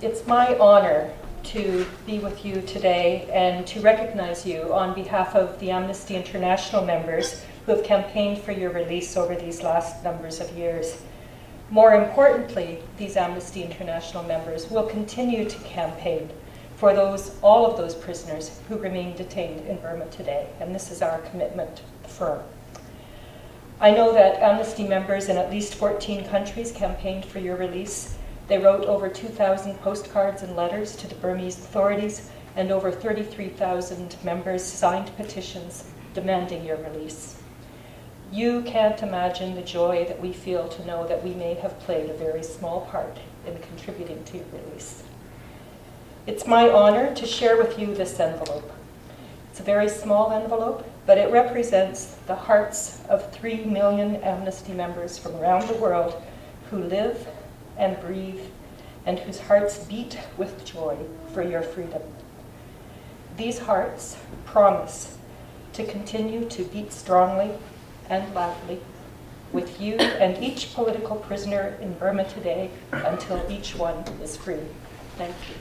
It's my honor to be with you today and to recognize you on behalf of the Amnesty International members who have campaigned for your release over these last numbers of years. More importantly, these Amnesty International members will continue to campaign for all of those prisoners who remain detained in Burma today, and this is our commitment firm. I know that Amnesty members in at least 14 countries campaigned for your release. They wrote over 2,000 postcards and letters to the Burmese authorities, and over 33,000 members signed petitions demanding your release. You can't imagine the joy that we feel to know that we may have played a very small part in contributing to your release. It's my honor to share with you this envelope. It's a very small envelope, but it represents the hearts of 3 million Amnesty members from around the world who live and breathe and whose hearts beat with joy for your freedom. These hearts promise to continue to beat strongly and loudly with you and each political prisoner in Burma today until each one is free. Thank you.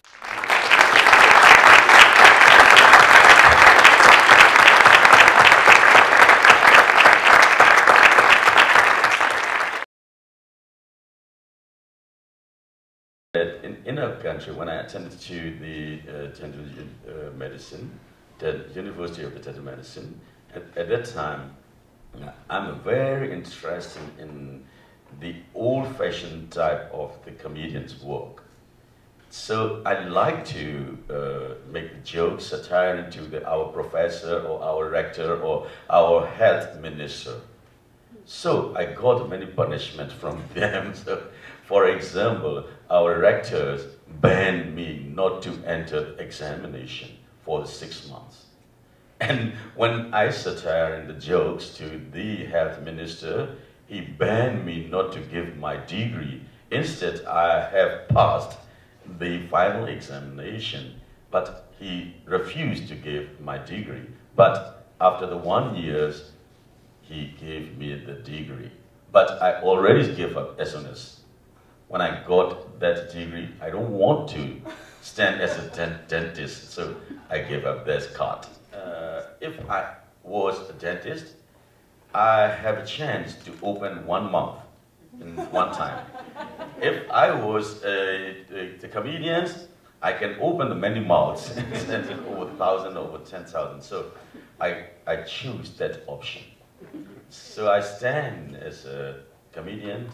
In our country, when I attended to the medicine, the University of Veterinary Medicine, at that time, I'm very interested in the old-fashioned type of the comedian's work. So I like to make jokes, satire into our professor or our rector or our health minister. So I got many punishment from them. So, for example, our rectors banned me not to enter examination for 6 months. And when I satire in the jokes to the health minister, he banned me not to give my degree. Instead, I have passed the final examination, but he refused to give my degree. But after the 1 year, he gave me the degree. But I already gave up as soon as when I got that degree. I don't want to stand as a dentist, so I gave up that card. If I was a dentist, I have a chance to open 1 month in one time. If I was the comedians, I can open many mouths, over 1,000, over 10,000. So I choose that option. So I stand as a comedian,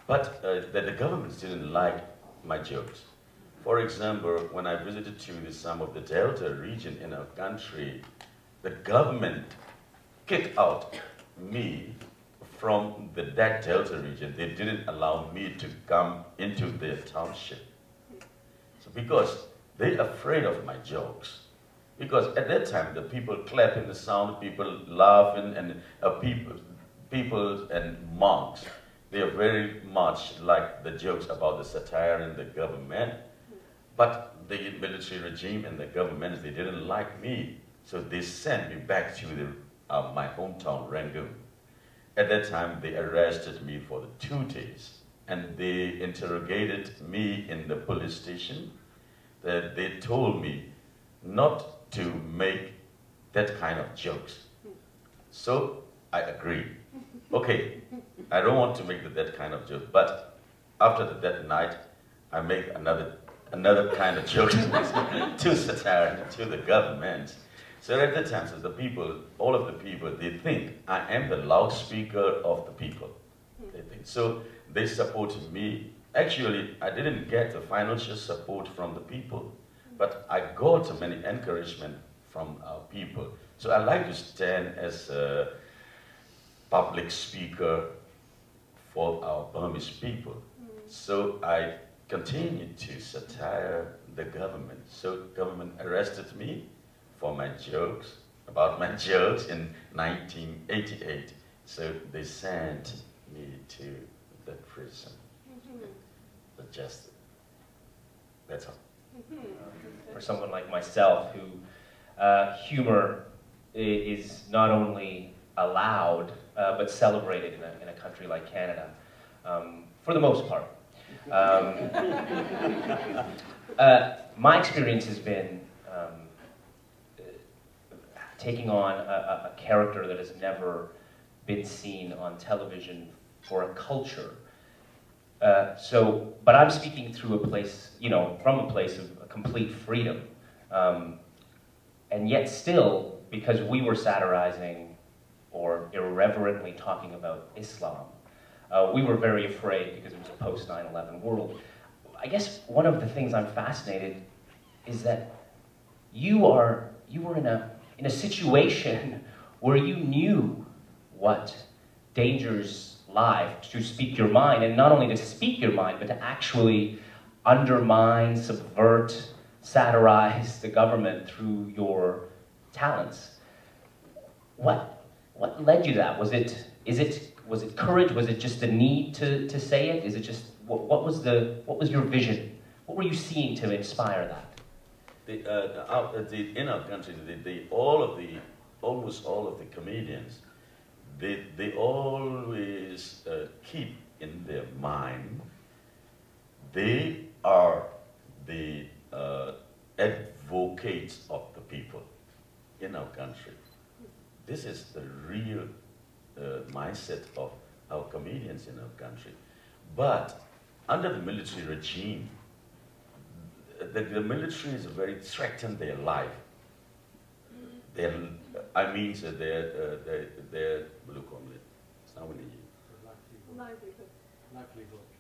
but the government didn't like my jokes. For example, when I visited to some of the Delta region in our country, the government kicked out me from that Delta region. They didn't allow me to come into their township. So because they're afraid of my jokes. Because at that time, the people clapping the sound, people laughing, and people and monks, they are very much like the jokes about the satire and the government. But the military regime and the government, they didn't like me. So they sent me back to my hometown, Rangoon. At that time, they arrested me for 2 days. And they interrogated me in the police station. They told me not to make that kind of jokes. So I agreed. Okay, I don't want to make that kind of joke. But after that night, I make another kind of joke to satire, to the government. So at that time, so the people, all of the people, they think I am the loudspeaker of the people. They think. So they supported me. Actually, I didn't get the financial support from the people, but I got many encouragement from our people. So I like to stand as a public speaker for our Burmese people. So I continued to satire the government. So government arrested me for my jokes, about my jokes in 1988. So they sent me to the prison. But just, that's all. For someone like myself who humor is not only allowed, but celebrated in a country like Canada, for the most part. My experience has been taking on a character that has never been seen on television for a culture. But I'm speaking through a place, from a place of complete freedom. And yet still, because we were satirizing or irreverently talking about Islam, we were very afraid because it was a post 9/11 world. I guess one of the things I'm fascinated is that you were in a situation where you knew what dangers lie to speak your mind, and not only to speak your mind, but to actually undermine, subvert, satirize the government through your talents. What led you to that? Was it courage? Was it just the need to say it? Is it just what was your vision? What were you seeing to inspire that? In our country, almost all of the comedians, they always keep in their mind they are the advocates of the people in our country. This is the real mindset of our comedians in our country. But under the military regime, the military is very threatened their life. Their livelihood.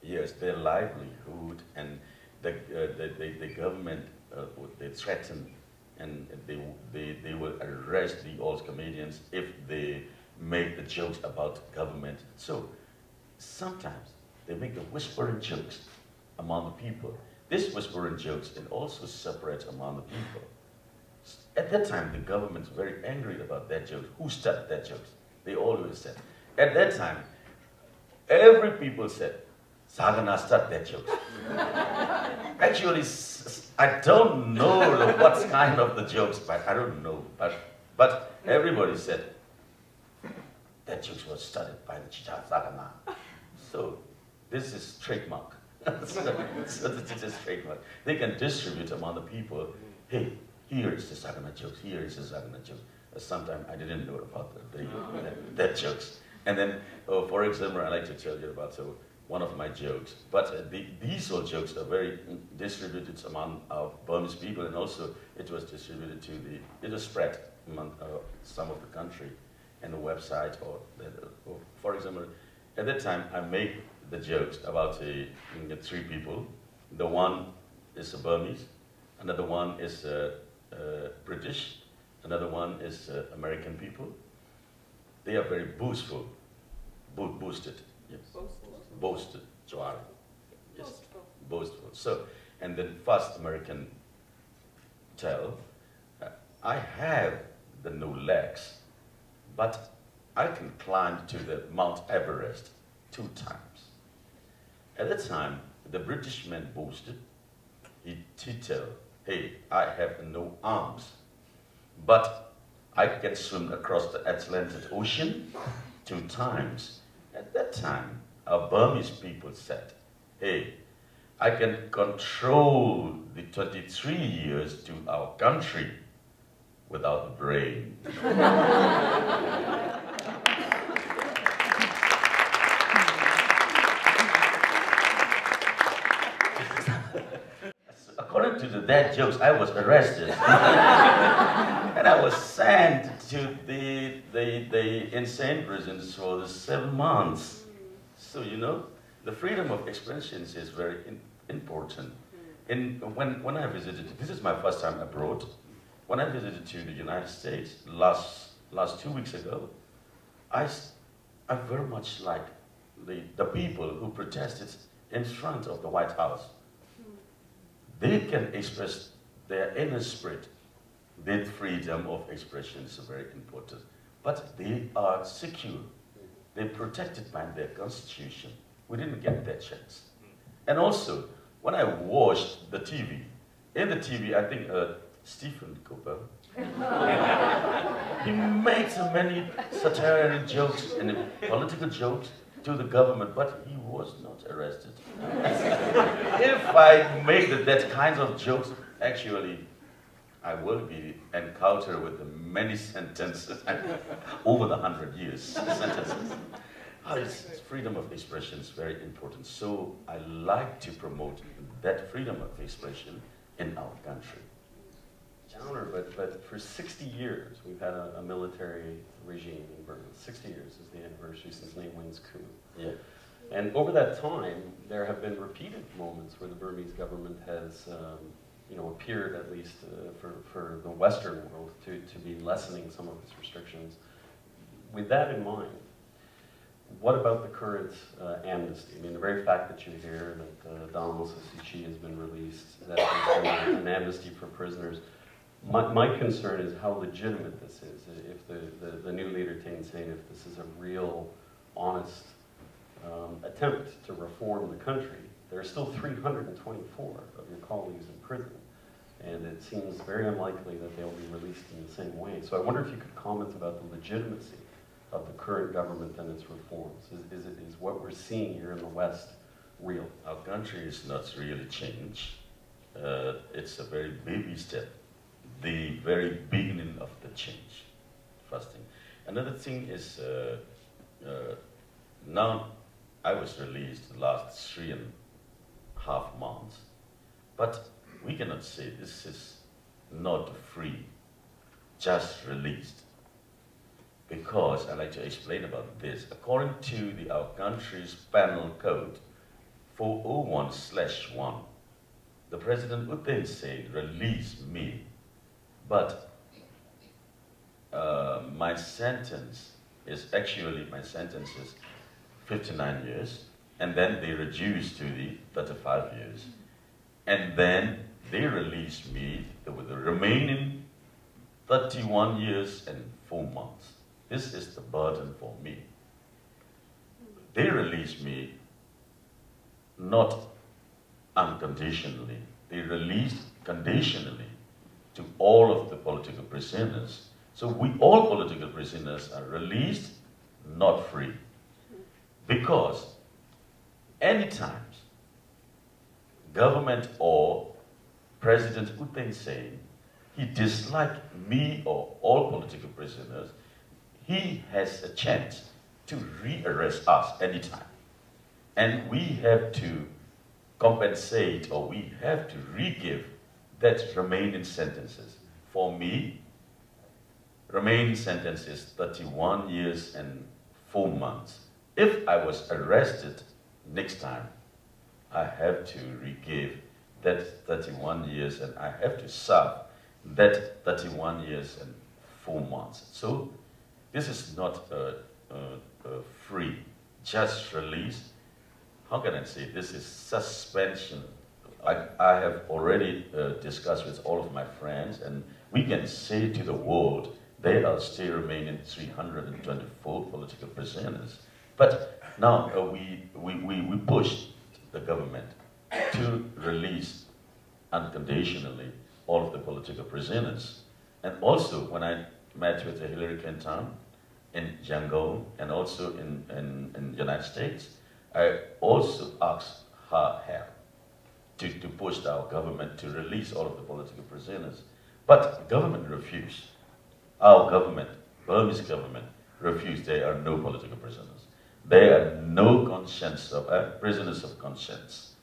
Yes, their livelihood, and the government they threaten, and they will arrest all comedians if they make the jokes about government. So sometimes they make the whispering jokes among the people. This whispering jokes and also separates among the people. At that time, the government's very angry about that joke. Who started that jokes? They always said. At that time, every people said, Zarganar started that joke. Actually, I don't know what kind of the jokes, but I don't know. But everybody said, that jokes was started by the Chicha Zarganar. So this is trademark. So this is trademark. They can distribute among the people, hey, here is the Zarganar jokes, here is the Zarganar jokes. Sometimes I didn't know about that jokes. And then, for example, I like to tell you about one of my jokes. But these all jokes are very distributed among our Burmese people, and also it was distributed it was spread among some of the country and the website, or for example, at that time I make the jokes about three people. The one is a Burmese, another one is British, another one is American people. They are very boastful, boosted, yes. Boasted, Joara. Yes, boastful. So, and then first American tell, I have the no legs, but I can climb to the Mount Everest 2 times. At that time, the British man boasted, he tell, hey, I have no arms, but I can swim across the Atlantic Ocean 2 times. At that time, our Burmese people said, hey, I can control the 23 years to our country without a brain. According to that jokes, I was arrested. And I was sent to the Insein prisons for the 7 months. So, the freedom of expression is very important. When I visited, this is my first time abroad, when I visited to the United States last 2 weeks ago, I very much like the people who protested in front of the White House. They can express their inner spirit. Their freedom of expression is very important. But they are secure. They're protected by their constitution. We didn't get that chance. And also, when I watched the TV, in the TV, I think Stephen Cooper, he made so many satirical jokes and political jokes. to the government, but he was not arrested. If I make that kind of jokes, actually, I will be encountered with many sentences over the 100 years. Sentences. Freedom of expression is very important. So I like to promote that freedom of expression in our country. Counter, but for 60 years we've had a military regime in Burma. 60 years is the anniversary since Ne Win's coup. Yeah. And over that time, there have been repeated moments where the Burmese government has, appeared at least for the Western world to be lessening some of its restrictions. With that in mind, what about the current amnesty? I mean, the very fact that you hear that Dalma Sisi has been released, that there's been an amnesty for prisoners. My concern is how legitimate this is. If the new leader, Insein, if this is a real, honest attempt to reform the country, there are still 324 of your colleagues in prison, and it seems very unlikely that they'll be released in the same way. So I wonder if you could comment about the legitimacy of the current government and its reforms. Is what we're seeing here in the West real? Our country is not really changed. It's a very baby step. The very beginning of the change, first thing. Another thing is, now I was released the last 3.5 months, but we cannot say this is not free, just released. Because I like to explain about this. According to our country's penal code 401/1, the President would then say, release me. But my sentence is 59 years, and then they reduce to the 35 years. And then they release me with the remaining 31 years and 4 months. This is the burden for me. They release me not unconditionally. They release conditionally to all of the political prisoners. So all political prisoners are released, not free. Because anytime government or President Insein, he disliked me or all political prisoners, he has a chance to re-arrest us anytime. And we have to compensate, or we have to re-give that remaining sentences. For me, remaining sentence is 31 years and 4 months. If I was arrested next time, I have to re-give that 31 years and I have to serve that 31 years and 4 months. So this is not a free, just release. How can I say this is suspension? I have already discussed with all of my friends, and we can say to the world, there are still remaining 324 political prisoners. But now we push the government to release unconditionally all of the political prisoners. And also, when I met with Hillary Clinton in Yangon and also in the United States, I also asked her help to push our government to release all of the political prisoners. But the government refused. Our government, Burmese government, refused. There are no political prisoners. There are no prisoners of conscience.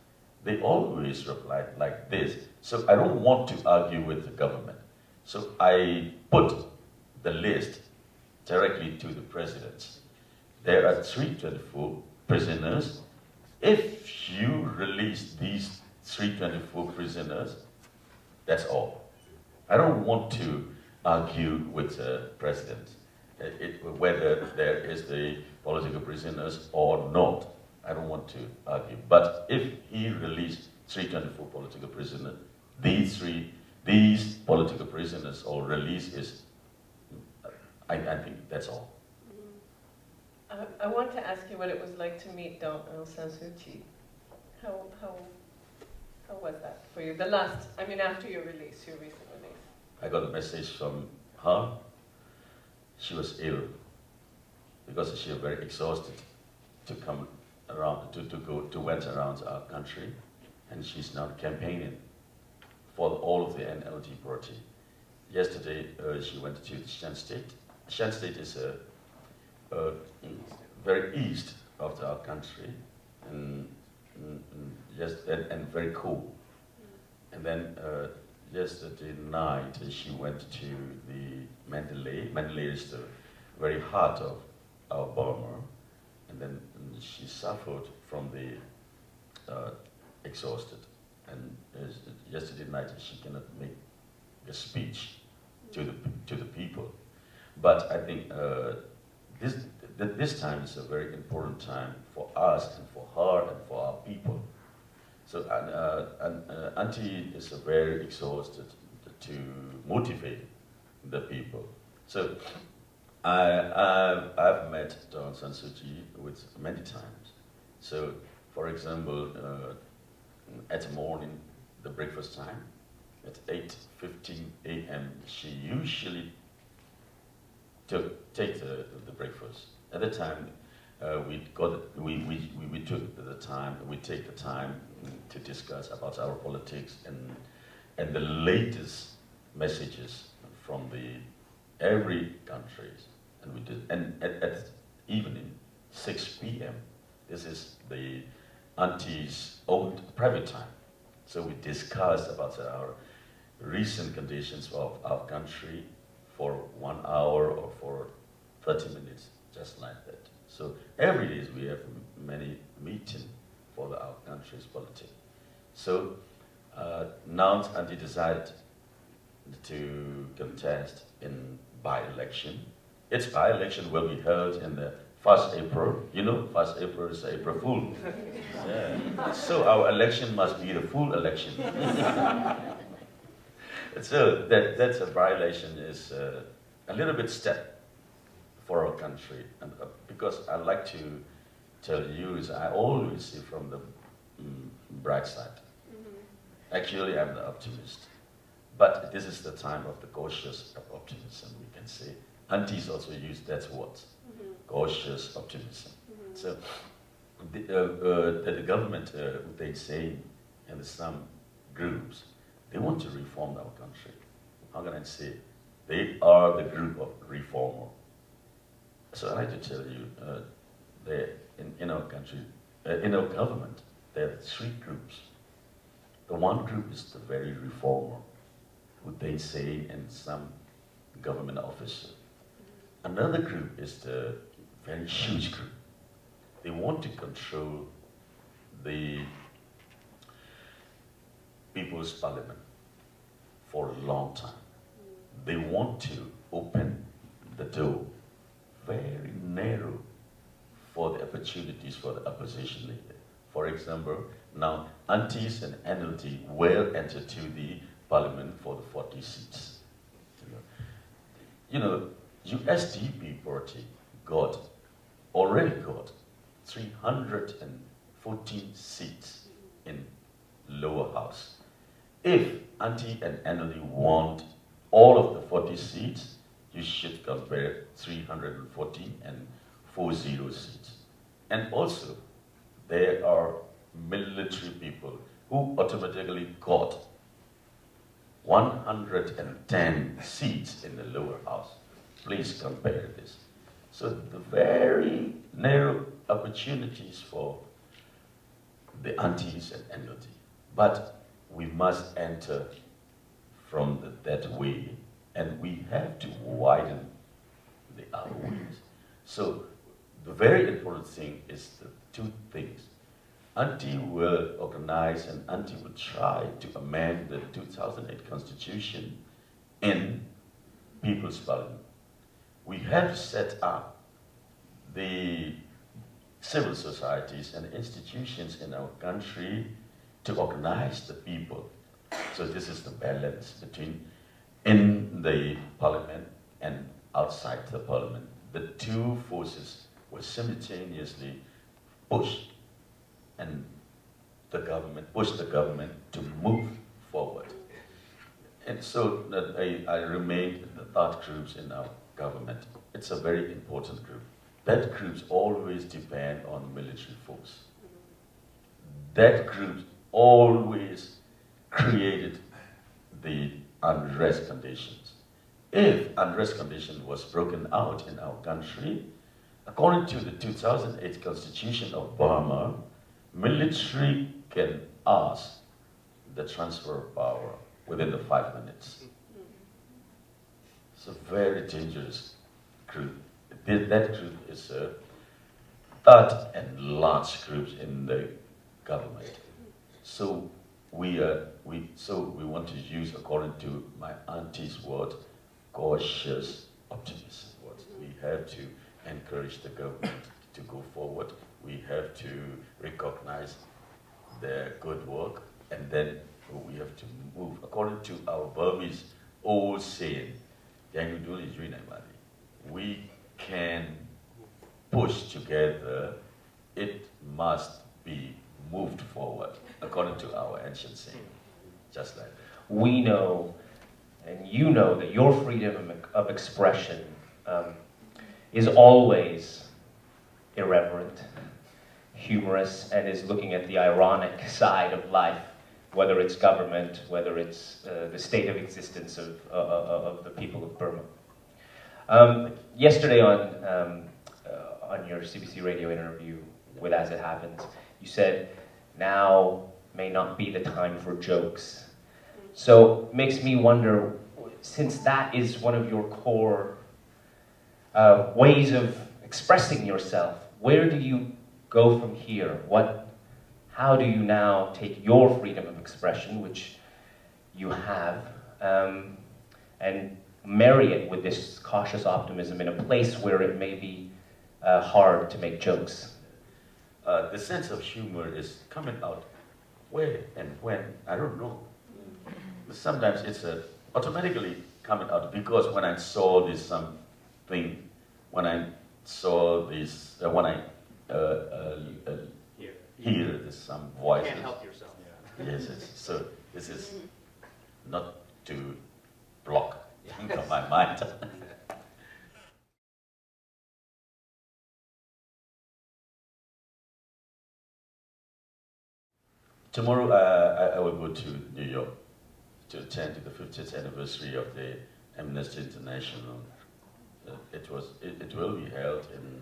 They always replied like this. So I don't want to argue with the government. So I put the list directly to the president. There are 324 prisoners. If you release these 324 prisoners, that's all. I don't want to argue with the president whether there is the political prisoners or not. I don't want to argue. But if he released 324 political prisoners, these political prisoners or release is, I think that's all. I want to ask you what it was like to meet Aung San Suu Kyi. How was that for you? After your release, your recent release. I got a message from her. She was ill because she was very exhausted. to come around, to went around our country, and she's now campaigning for all of the NLD party. Yesterday, she went to the Shan State. Shan State is very east of our country, and very cool. And then yesterday night, she went to the Mandalay. Mandalay is the very heart of our Burma. And then she suffered from the exhausted. And yesterday night, she cannot make a speech to the people. But I think this time is a very important time for us and for her and for our people. So Auntie is very exhausted to motivate the people. So I've met Dawn San Suu Kyi with many times. So, for example, at the morning, the breakfast time, at 8:15 a.m., she usually take the breakfast. At the time, we take the time to discuss about our politics and the latest messages from every countries. And we did, and at evening, 6 p.m., this is the auntie's own private time. So we discussed about our recent conditions of our country for 1 hour or for 30 minutes, just like that. So every day we have many meetings for our country's politics. So now Auntie decided to contest in by-election. Its by-election will be held in the 1st April. You know, 1st April is April Fool. Yeah. So our election must be the full election. So that's a by-election is a little bit step for our country. And because I like to tell you is I always see from the bright side. Actually, I'm the optimist. But this is the time of the cautious optimism, we can say. Aunties also use that word, cautious optimism. So the government, they say, and some groups, they want to reform our country. How can I say? They are the group of reformer. So I like to tell you, in our country, in our government, there are 3 groups. The one group is the very reformer, who they say, and some government officer. Another group is the very huge group. They want to control the People's Parliament for a long time. They want to open the door very narrow for the opportunities for the opposition leader. For example, now aunties and NLD will enter to the parliament for the 40 seats. You know, USDP party already got 314 seats in lower house. If Auntie and NLD want all of the 40 seats, you should compare 314 and 40 seats. And also, there are military people who automatically got 110 seats in the lower house. Please compare this. So the very narrow opportunities for the aunties and NLD. But we must enter from that way, and we have to widen the other ways. So the very important thing is the 2 things. Auntie will organize and Auntie will try to amend the 2008 Constitution in People's Parliament. We have to set up the civil societies and institutions in our country to organize the people. So this is the balance between in the parliament and outside the parliament. The 2 forces will simultaneously push the government to move forward. And so that I remain in the 3rd groups in our government. It's a very important group. that groups always depend on military force. That group always created the unrest conditions. If unrest condition was broken out in our country, according to the 2008 Constitution of Burma, military can ask the transfer of power within the 5 minutes. It's a very dangerous group. That group is a third and large group in the government. So we want to use, according to my auntie's word, cautious optimism. We have to encourage the government to go forward. We have to recognize their good work, and then we have to move. According to our Burmese old saying, we can push together, it must be moved forward, according to our ancient saying. Just like that. We know, and you know, that your freedom of expression is always irreverent, humorous, and is looking at the ironic side of life, whether it's government, whether it's the state of existence of the people of Burma. Yesterday on your CBC radio interview with As It Happens, you said, now may not be the time for jokes. So it makes me wonder, since that is one of your core ways of expressing yourself, where do you go from here? How do you now take your freedom of expression, which you have, and marry it with this cautious optimism in a place where it may be hard to make jokes? The sense of humor is coming out where and when, I don't know. Sometimes it's automatically coming out, because when I saw this something, when I saw this, when I hear this some voices. You can't help yourself. Yes, so this is not to block my mind. Tomorrow I will go to New York to attend the 50th anniversary of the Amnesty International. It will be held in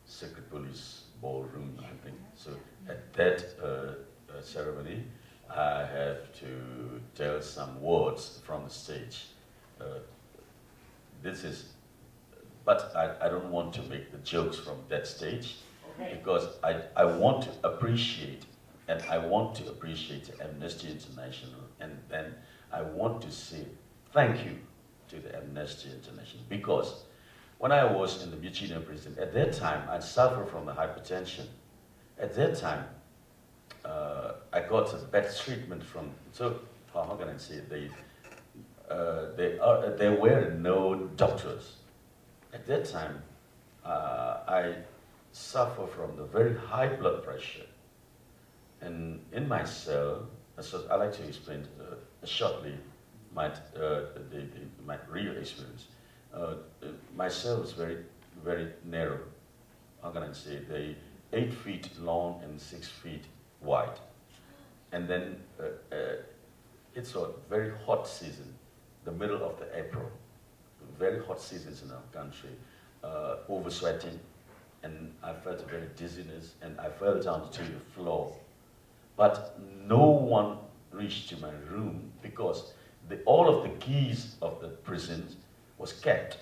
Secret Police Ballroom, I think. So at that ceremony, I have to tell some words from the stage. But I don't want to make the jokes from that stage, because I want to appreciate, and I want to appreciate Amnesty International, and then I want to say thank you to the Amnesty International, because when I was in the Myanmar prison, at that time, I suffered from the hypertension. At that time, I got a bad treatment from, so how can I say, there were no doctors. At that time, I suffered from the very high blood pressure. And in my cell, so I like to explain shortly my real experience. My cell was very, very narrow. How can I say? They 8 feet long and 6 feet wide. And then it's a very hot season, the middle of the April. Very hot seasons in our country, oversweating, and I felt a very dizziness, and I fell down to the floor. But no one reached to my room, because all of the keys of the prison was kept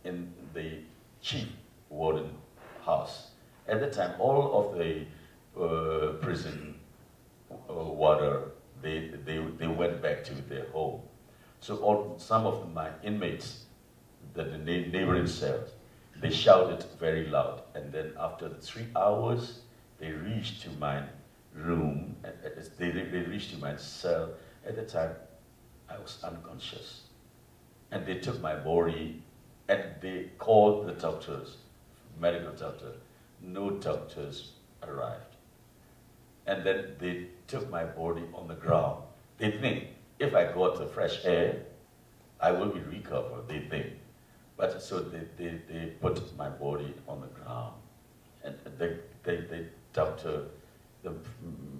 in the chief warden house. At the time, all of the prison warder, they went back to their home. So some of my inmates, the neighboring cells, they shouted very loud, and then after the 3 hours, they reached to my room, they reached to my cell. At the time, I was unconscious. And they took my body, and they called the doctors, medical doctor. No doctors arrived. And then they took my body on the ground. They think, if I got the fresh air, I will be recovered, they think. But so they put my body on the ground. And the doctor, the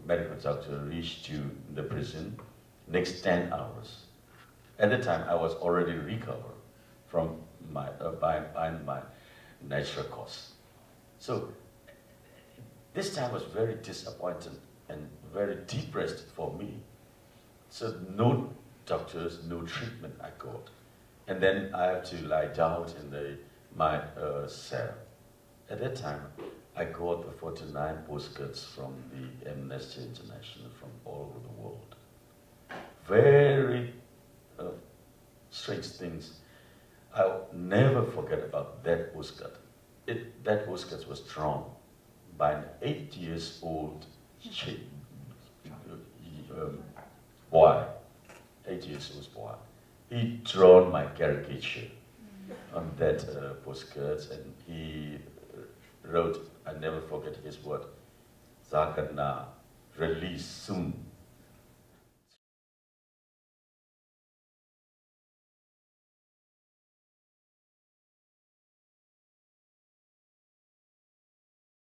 medical doctor reached to the prison next 10 hours. At the time, I was already recovered from my, by my natural cause. So this time was very disappointing and very depressed for me. So no doctors, no treatment I got. And then I have to lie down in my cell. At that time, I got the 49 postcards from the Amnesty International from all over the world. Very strange things. I'll never forget about that postcard. That postcard was drawn by an 8-year-old boy. 8-year-old boy. He drawn my caricature on that postcards, and he wrote, I never forget his word, Zarganar, release soon.